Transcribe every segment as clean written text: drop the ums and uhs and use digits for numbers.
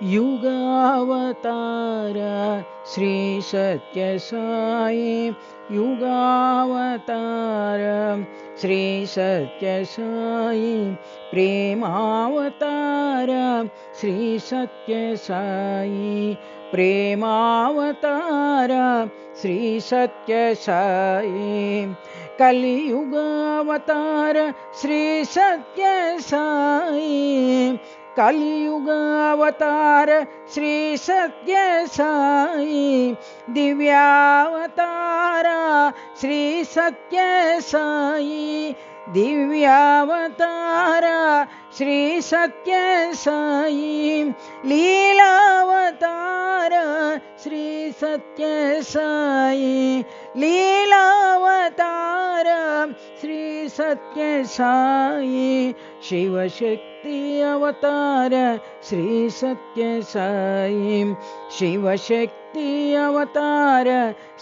युगावतार Shri Satya Sai युगावतार Shri Satya Sai प्रेमावतार Shri Satya Sai प्रेमावतार Shri Satya Sai कलियुगावतार Shri Satya Sai कलियुगावतार Shri Satya Sai दिव्यावतार Shri Satya Sai दिव्यावतार Shri Satya Sai लीलावतार Shri Satya Sai लीलावतार Shri Satya Sai Shivshakti Avtar Shri Satya Sai Shivshakti Avtar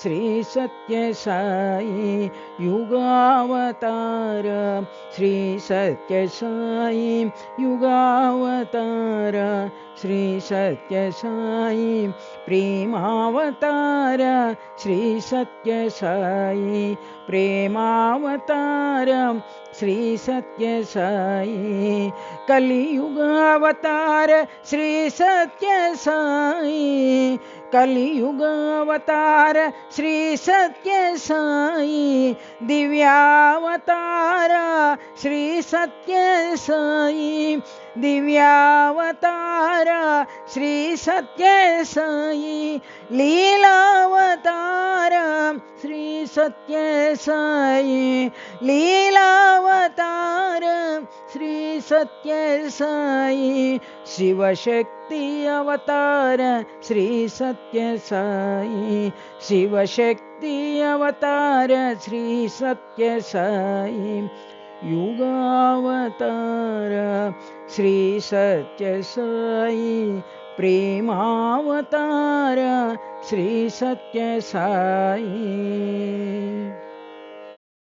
Shri Satya Sai युगावतार Shri Satya Sai युगावतार Shri Satya Sai प्रेमावतार Shri Satya Sai प्रेमावतार Shri Satya Sai कलियुगावतार Shri Satya Sai कलियुगावतार Shri Satya Sai दिव्यावतार Shri Satya Sai दिव्यावतार Shri Satya Sai लीलावतार Shri Satya Sai लीलावतार Shri Satya Sai Shivshakti Avtar Shri Satya Sai Shivshakti Avtar Shri Satya Sai युगावतार Shri Satya Sai प्रेमावतार Shri Satya Sai.